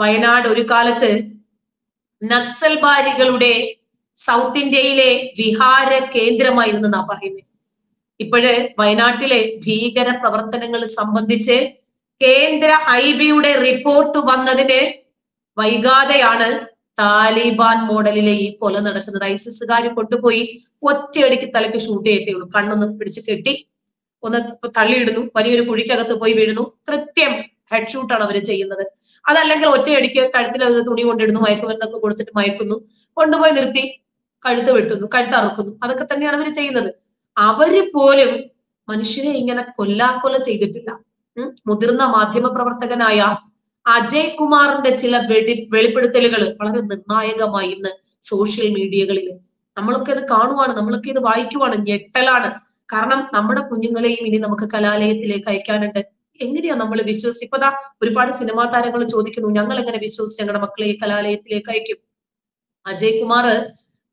വയനാട് ഒരു കാലത്ത് നക്സൽബാരികളുടെ സൗത്ത് ഇന്ത്യയിലെ വിഹാര കേന്ദ്രമായിരുന്നു എന്നാ പറയുന്നത്. ഇപ്പോഴ് വയനാട്ടിലെ ഭീകര പ്രവർത്തനങ്ങൾ സംബന്ധിച്ച് കേന്ദ്ര IB-യുടെ റിപ്പോർട്ട് വന്നതിന് വൈകാതെയാണ് താലിബാൻ മോഡലിലെ ഈ കൊല നടക്കുന്നത്. ഐസിസുകാർ കൊണ്ടുപോയി ഒറ്റയടിക്ക് തലയ്ക്ക് ഷൂട്ട് ചെയ്തേയുള്ളൂ. കണ്ണൊന്ന് പിടിച്ച് കെട്ടി ഒന്ന് തള്ളിയിടുന്നു, വലിയൊരു കുഴിക്കകത്ത് പോയി വീഴുന്നു. കൃത്യം ഹെഡ് ഷൂട്ടാണ് അവർ ചെയ്യുന്നത്. അതല്ലെങ്കിൽ ഒറ്റയടിക്ക് കഴുത്തിൽ ഒരു തുണി കൊണ്ടിടുന്നു, മയക്കുമരുന്നൊക്കെ കൊടുത്തിട്ട് മയക്കുന്നു, കൊണ്ടുപോയി നിർത്തി കഴുത്ത് വെട്ടുന്നു, കഴുത്ത് അറുക്കുന്നു. അതൊക്കെ തന്നെയാണ് അവർ ചെയ്യുന്നത്. അവര് പോലും മനുഷ്യരെ ഇങ്ങനെ കൊല്ലാക്കൊല ചെയ്തിട്ടില്ല. മുതിർന്ന മാധ്യമ പ്രവർത്തകനായ അജയ് കുമാറിന്റെ ചില വെളിപ്പെടുത്തലുകൾ വളരെ നിർണായകമായി ഇന്ന് സോഷ്യൽ മീഡിയകളിൽ നമ്മളൊക്കെ ഇത് കാണുവാണ്, നമ്മളൊക്കെ ഇത് വായിക്കുവാണ്, ഞെട്ടലാണ്. കാരണം നമ്മുടെ കുഞ്ഞുങ്ങളെയും ഇനി നമുക്ക് കലാലയത്തിലേക്ക് അയക്കാനുണ്ട്. എങ്ങനെയാ നമ്മൾ വിശ്വസിച്ച് ഇപ്പതാ ഒരുപാട് സിനിമാ താരങ്ങൾ ചോദിക്കുന്നു, ഞങ്ങൾ എങ്ങനെ വിശ്വസിച്ച് ഞങ്ങളുടെ മക്കളെ ഈ കലാലയത്തിലേക്ക് അയക്കും? അജയ് കുമാർ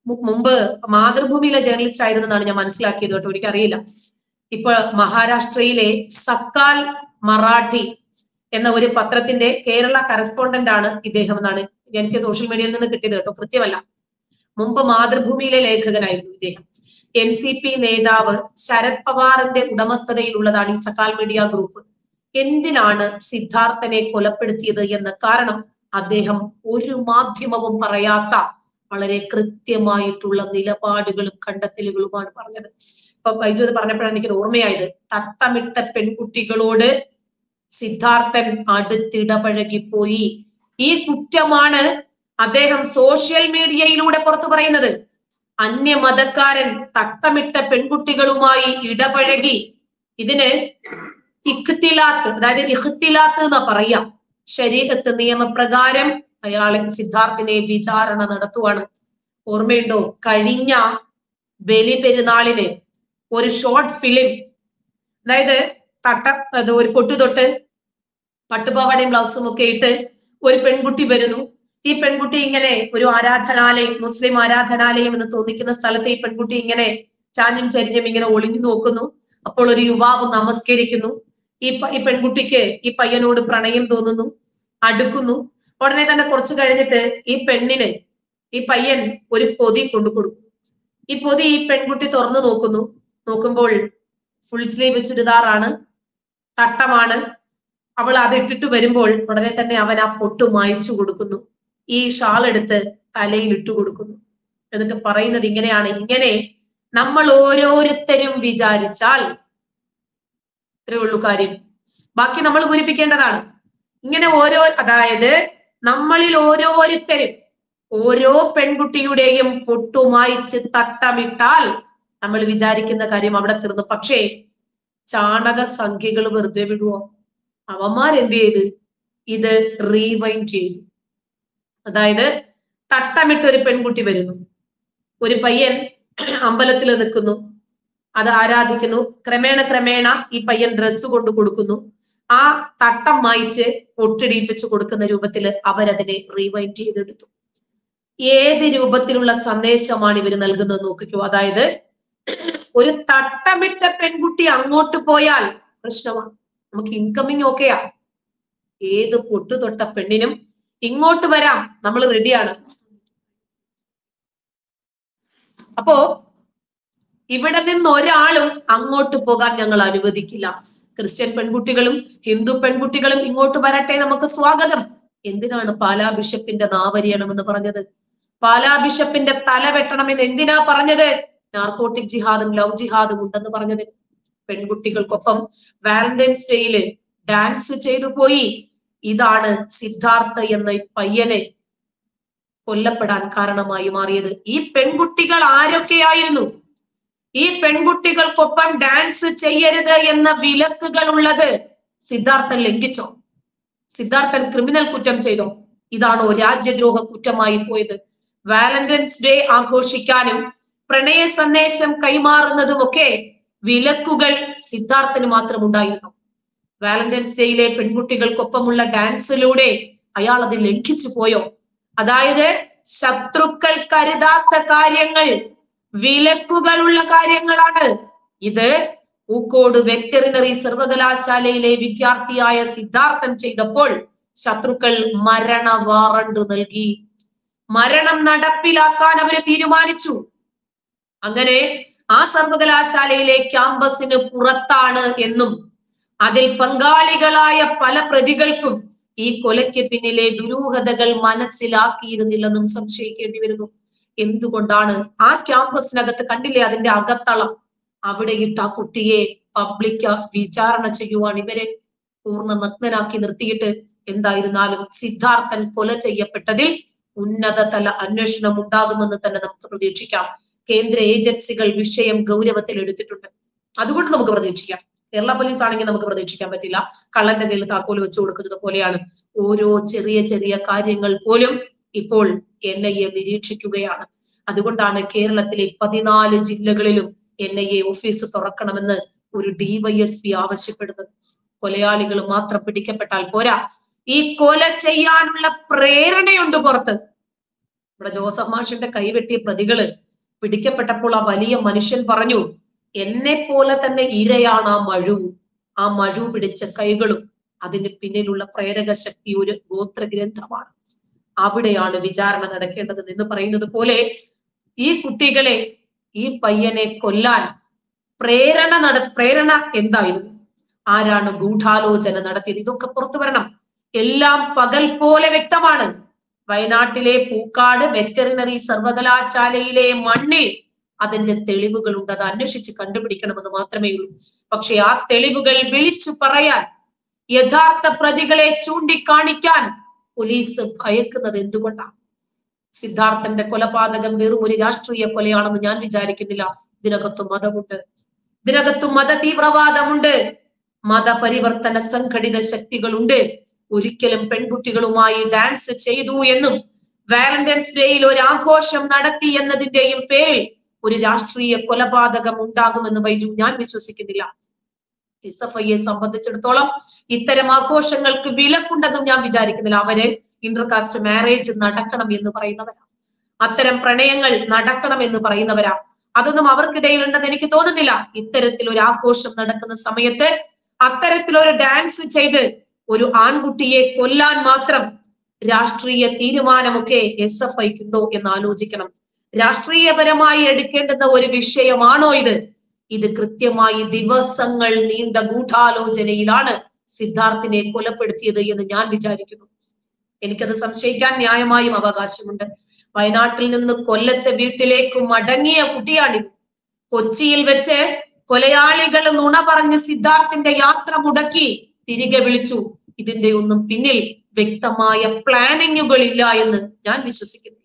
മുമ്പ് മാതൃഭൂമിയിലെ ജേർണലിസ്റ്റ് ആയിരുന്നെന്നാണ് ഞാൻ മനസ്സിലാക്കിയത് കേട്ടോ, എനിക്കറിയില്ല. ഇപ്പൊ മഹാരാഷ്ട്രയിലെ സക്കാൽ മറാഠി എന്ന ഒരു പത്രത്തിന്റെ കേരള കറസ്പോണ്ടന്റ് ആണ് ഇദ്ദേഹം എന്നാണ് എനിക്ക് സോഷ്യൽ മീഡിയയിൽ നിന്ന് കിട്ടിയത് കേട്ടോ, കൃത്യമല്ല. മുമ്പ് മാതൃഭൂമിയിലെ ലേഖകനായിരുന്നു ഇദ്ദേഹം. NCP നേതാവ് ശരത് പവാറിന്റെ ഉടമസ്ഥതയിലുള്ളതാണ് ഈ സക്കാൽ മീഡിയ ഗ്രൂപ്പ്. എന്തിനാണ് സിദ്ധാർത്ഥനെ കൊലപ്പെടുത്തിയത് എന്ന കാരണം അദ്ദേഹം ഒരു മാധ്യമവും പറയാത്ത വളരെ കൃത്യമായിട്ടുള്ള നിലപാടുകളും കണ്ടെത്തലുകളുമാണ് പറഞ്ഞത്. ഇപ്പൊ ബൈജു അത് പറഞ്ഞപ്പോഴാണ് എനിക്കത് ഓർമ്മയായത്. തട്ടമിട്ട പെൺകുട്ടികളോട് സിദ്ധാർത്ഥൻ അടുത്തിടപഴകിപ്പോയി. ഈ കുറ്റമാണ് അദ്ദേഹം സോഷ്യൽ മീഡിയയിലൂടെ പുറത്തു പറയുന്നത്. അന്യമതക്കാരൻ തട്ടമിട്ട പെൺകുട്ടികളുമായി ഇടപഴകി. ഇതിന് ഇഖ്തിലാത്ത്, അതായത് ഇഖ്തിലാത്ത് എന്നാ പറയാം. ശരീഅത്ത് നിയമപ്രകാരം അയാളെ സിദ്ധാർത്ഥിനെ വിചാരണ നടത്തുവാണ്. ഓർമ്മയുണ്ടോ, കഴിഞ്ഞ ബലി പെരുന്നാളിന് ഒരു ഷോർട്ട് ഫിലിം, അതായത് ഒരു പൊട്ടുതൊട്ട് പട്ടുപാവാടയും ബ്ലൗസും ഒക്കെ ഇട്ട് ഒരു പെൺകുട്ടി വരുന്നു. ഈ പെൺകുട്ടി ഇങ്ങനെ ഒരു ആരാധനാലയം, മുസ്ലിം ആരാധനാലയം എന്ന് തോന്നിക്കുന്ന സ്ഥലത്ത് ഈ പെൺകുട്ടി ഇങ്ങനെ ചാഞ്ഞും ചരിഞ്ഞും ഇങ്ങനെ ഒളിഞ്ഞു നോക്കുന്നു. അപ്പോൾ ഒരു യുവാവ് നമസ്കരിക്കുന്നു. ഈ പെൺകുട്ടിക്ക് ഈ പയ്യനോട് പ്രണയം തോന്നുന്നു, അടുക്കുന്നു. ഉടനെ തന്നെ കുറച്ച് കഴിഞ്ഞിട്ട് ഈ പയ്യൻ ഒരു പൊതി കൊണ്ടു കൊടുക്കും. ഈ പൊതി ഈ പെൺകുട്ടി തുറന്നു നോക്കുമ്പോൾ ഫുൾ സ്ലീവ് ചുരിദാറാണ്, തട്ടമാണ്. അവൾ അത് ഇട്ടിട്ട് വരുമ്പോൾ ഉടനെ തന്നെ അവൻ ആ പൊട്ട് മായ്ച്ചു കൊടുക്കുന്നു, ഈ ഷാൾ എടുത്ത് തലയിൽ ഇട്ടു കൊടുക്കുന്നു. എന്നിട്ട് പറയുന്നത് ഇങ്ങനെയാണ്, ഇങ്ങനെ നമ്മൾ ഓരോരുത്തരും വിചാരിച്ചാൽ ഇത്രേ ഉള്ളൂ കാര്യം, ബാക്കി നമ്മൾ പൂരിപ്പിക്കേണ്ടതാണ്. ഇങ്ങനെ അതായത് നമ്മളിൽ ഓരോരുത്തരും ഓരോ പെൺകുട്ടിയുടെയും പൊട്ടുമായിച്ച് തട്ടമിട്ടാൽ നമ്മൾ വിചാരിക്കുന്ന കാര്യം അവിടെ തീർന്നു. പക്ഷേ ചാണക സംഖ്യകൾ വെറുതെ വിടുവോ? അവന്മാരെന്ത് ചെയ്ത് ഇത് റീവൈൻഡ് ചെയ്തു. അതായത് തട്ടമിട്ട് ഒരു പെൺകുട്ടി വരുന്നു, ഒരു പയ്യൻ അമ്പലത്തിൽ നിൽക്കുന്നു, അത് ആരാധിക്കുന്നു. ക്രമേണ ഈ പയ്യൻ ഡ്രസ്സ് കൊണ്ട് കൊടുക്കുന്നു. ആ തട്ടം മായിച്ച് പൊട്ടിടിപ്പിച്ച് കൊടുക്കുന്ന രൂപത്തിൽ അവരതിനെ റീവൈൻഡ് ചെയ്തെടുത്തു. ഏത് രൂപത്തിലുള്ള സന്ദേശമാണ് ഇവർ നൽകുന്നത് നോക്കിക്കോ. അതായത് ഒരു തട്ടമിട്ട പെൺകുട്ടി അങ്ങോട്ട് പോയാൽ പ്രശ്നമാണ്, നമുക്ക് ഇൻകമിങ് ഓക്കെയാ. ഏത് പൊട്ടു തൊട്ട പെണ്ണിനും ഇങ്ങോട്ട് വരാം, നമ്മൾ റെഡിയാണ്. അപ്പോ ഇവിടെ നിന്ന് ഒരാളും അങ്ങോട്ട് പോകാൻ ഞങ്ങൾ അനുവദിക്കില്ല. ക്രിസ്ത്യൻ പെൺകുട്ടികളും ഹിന്ദു പെൺകുട്ടികളും ഇങ്ങോട്ട് വരട്ടെ, നമുക്ക് സ്വാഗതം. എന്തിനാണ് പാലാ ബിഷപ്പിന്റെ നാവരിയണമെന്ന് പറഞ്ഞത്? പാലാ ബിഷപ്പിന്റെ തല വെട്ടണമെന്ന് എന്തിനാ പറഞ്ഞത്? നാർക്കോട്ടിക് ജിഹാദും ലവ് ജിഹാദും ഉണ്ടെന്ന് പറഞ്ഞത്. പെൺകുട്ടികൾക്കൊപ്പം വാലന്റൈൻസ് ഡേയില് ഡാൻസ് ചെയ്തു പോയി. ഇതാണ് സിദ്ധാർത്ഥ എന്ന പയ്യനെ കൊല്ലപ്പെടാൻ കാരണമായി മാറിയത്. ഈ പെൺകുട്ടികൾ ആരൊക്കെയായിരുന്നു? ഈ പെൺകുട്ടികൾക്കൊപ്പം ഡാൻസ് ചെയ്യരുത് എന്ന വിലക്കുകൾ ഉള്ളത് സിദ്ധാർത്ഥൻ ലംഘിച്ചോ? സിദ്ധാർത്ഥൻ ക്രിമിനൽ കുറ്റം ചെയ്തോ? ഇതാണോ രാജ്യദ്രോഹ കുറ്റമായി പോയത്? വാലന്റൈൻസ് ഡേ ആഘോഷിക്കാനും പ്രണയ സന്ദേശം കൈമാറുന്നതുമൊക്കെ വിലക്കുകൾ സിദ്ധാർത്ഥന് മാത്രം ഉണ്ടായിരുന്നു. വാലന്റൈൻസ് ഡേയിലെ പെൺകുട്ടികൾക്കൊപ്പമുള്ള ഡാൻസിലൂടെ അയാൾ അത് ലംഘിച്ചു പോയോ? അതായത് ശത്രുക്കൾ കരുതാത്ത കാര്യങ്ങൾ വിലക്കുകളുള്ള കാര്യങ്ങളാണ്. ഇത് പൂക്കോട് വെറ്ററിനറി സർവകലാശാലയിലെ വിദ്യാർത്ഥിയായ സിദ്ധാർത്ഥൻ ചെയ്തപ്പോൾ ശത്രുക്കൾ മരണ വാറണ്ട് നൽകി. മരണം നടപ്പിലാക്കാൻ അവര് തീരുമാനിച്ചു. അങ്ങനെ ആ സർവകലാശാലയിലെ ക്യാമ്പസിന് പുറത്താണ് എന്നും അതിൽ പങ്കാളികളായ പല പ്രതികൾക്കും ഈ കൊലയ്ക്ക് പിന്നിലെ ദുരൂഹതകൾ മനസ്സിലാക്കിയിരുന്നില്ലെന്നും സംശയിക്കേണ്ടി വരുന്നു. എന്തുകൊണ്ടാണ്? ആ ക്യാമ്പസിനകത്ത് കണ്ടില്ലേ അതിന്റെ അകത്തളം, അവിടെ ഇട്ട് ആ കുട്ടിയെ പബ്ലിക് വിചാരണ ചെയ്യുവാൻ ഇവരെ പൂർണ്ണ നഗ്നനാക്കി നിർത്തിയിട്ട്. എന്തായിരുന്നാലും സിദ്ധാർത്ഥൻ കൊല ചെയ്യപ്പെട്ടതിൽ ഉന്നതതല അന്വേഷണം ഉണ്ടാകുമെന്ന് തന്നെ നമുക്ക് പ്രതീക്ഷിക്കാം. കേന്ദ്ര ഏജൻസികൾ വിഷയം ഗൗരവത്തിൽ എടുത്തിട്ടുണ്ട്. അതുകൊണ്ട് നമുക്ക് പ്രതീക്ഷിക്കാം. കേരള പോലീസ് ആണെങ്കിൽ നമുക്ക് പ്രതീക്ഷിക്കാൻ പറ്റില്ല. കള്ളന്റെ കയ്യിൽ താക്കോൽ വെച്ചു കൊടുക്കുന്നത് പോലെയാണ്. ഓരോ ചെറിയ ചെറിയ കാര്യങ്ങൾ പോലും ഇപ്പോൾ NIA നിരീക്ഷിക്കുകയാണ്. അതുകൊണ്ടാണ് കേരളത്തിലെ 14 ജില്ലകളിലും NIA ഓഫീസ് തുറക്കണമെന്ന് ഒരു DYSP ആവശ്യപ്പെടുന്നത്. കൊലയാളികൾ മാത്രം പിടിക്കപ്പെട്ടാൽ പോരാ, ഈ കൊല ചെയ്യാനുള്ള പ്രേരണയുണ്ട് പുറത്ത്. ഇവിടെ ജോസഫ് മാഷിന്റെ കൈവെട്ടിയ പ്രതികള് പിടിക്കപ്പെട്ടപ്പോൾ ആ വലിയ മനുഷ്യൻ പറഞ്ഞു, എന്നെ പോലെ തന്നെ ഇരയാണ് ആ മഴു പിടിച്ച കൈകളും. അതിന് പിന്നിലുള്ള പ്രേരക ശക്തി ഒരു ഗോത്രഗ്രന്ഥമാണ്. അവിടെയാണ് വിചാരണ നടക്കേണ്ടത് എന്ന് പറയുന്നത് പോലെ ഈ കുട്ടികളെ, ഈ പയ്യനെ കൊല്ലാൻ പ്രേരണ എന്തായിരുന്നു? ആരാണ് ഗൂഢാലോചന നടത്തിയത്? ഇതൊക്കെ പുറത്തു വരണം. എല്ലാം പകൽ പോലെ വ്യക്തമാണ്. വയനാട്ടിലെ പൂക്കാട് വെറ്ററിനറി സർവകലാശാലയിലെ മണ്ണിൽ അതിന്റെ തെളിവുകൾ ഉണ്ട്. അത് അന്വേഷിച്ച് കണ്ടുപിടിക്കണമെന്ന് മാത്രമേ ഉള്ളൂ. പക്ഷെ ആ തെളിവുകൾ വിളിച്ചു പറയാൻ, യഥാർത്ഥ പ്രതികളെ ചൂണ്ടിക്കാണിക്കാൻ പോലീസ് ഭയക്കുന്നത് എന്തുകൊണ്ടാണ്? സിദ്ധാർത്ഥന്റെ കൊലപാതകം വെറും ഒരു രാഷ്ട്രീയ കൊലയാണെന്ന് ഞാൻ വിചാരിക്കുന്നില്ല. ഇതിനകത്ത് മതമുണ്ട്, ഇതിനകത്ത് മത തീവ്രവാദമുണ്ട്, മതപരിവർത്തന സംഘടിത ശക്തികളുണ്ട്. ഒരിക്കലും പെൺകുട്ടികളുമായി ഡാൻസ് ചെയ്തു എന്നും വാലന്റൈൻസ് ഡേയിൽ ഒരു ആഘോഷം നടത്തി എന്നതിന്റെയും പേരിൽ ഒരു രാഷ്ട്രീയ കൊലപാതകം ഉണ്ടാകുമെന്ന് ബൈജു ഞാൻ വിശ്വസിക്കുന്നില്ല. SFIയെ സംബന്ധിച്ചിടത്തോളം ഇത്തരം ആഘോഷങ്ങൾക്ക് വിലക്കുണ്ടെന്നും ഞാൻ വിചാരിക്കുന്നില്ല. അവര് ഇന്റർകാസ്റ്റ് മാരേജ് നടക്കണം എന്ന് പറയുന്നവരാ, അത്തരം പ്രണയങ്ങൾ നടക്കണം എന്ന് പറയുന്നവരാ. അതൊന്നും അവർക്കിടയിൽ ഉണ്ടെന്ന് എനിക്ക് തോന്നുന്നില്ല. ഇത്തരത്തിലൊരു ആഘോഷം നടക്കുന്ന സമയത്ത് അത്തരത്തിലൊരു ഡാൻസ് ചെയ്ത് ഒരു ആൺകുട്ടിയെ കൊല്ലാൻ മാത്രം രാഷ്ട്രീയ തീരുമാനമൊക്കെ SFIക്കുണ്ടോ എന്ന് ആലോചിക്കണം. രാഷ്ട്രീയപരമായി എടുക്കേണ്ടുന്ന ഒരു വിഷയമാണോ ഇത്? ഇത് കൃത്യമായി ദിവസങ്ങൾ നീണ്ട ഗൂഢാലോചനയിലാണ് സിദ്ധാർത്ഥിനെ കൊലപ്പെടുത്തിയത് എന്ന് ഞാൻ വിചാരിക്കുന്നു. എനിക്കത് സംശയിക്കാൻ ന്യായമായും അവകാശമുണ്ട്. വയനാട്ടിൽ നിന്ന് കൊല്ലത്തെ വീട്ടിലേക്ക് മടങ്ങിയ കുട്ടിയാണിത്. കൊച്ചിയിൽ വെച്ച് കൊലയാളികൾ നുണ പറഞ്ഞ് സിദ്ധാർത്ഥിന്റെ യാത്ര മുടക്കി തിരികെ വിളിച്ചു. ഇതിന്റെ ഒന്നും പിന്നിൽ വ്യക്തമായ പ്ലാനിങ്ങുകൾ ഇല്ല എന്ന് ഞാൻ വിശ്വസിക്കുന്നു.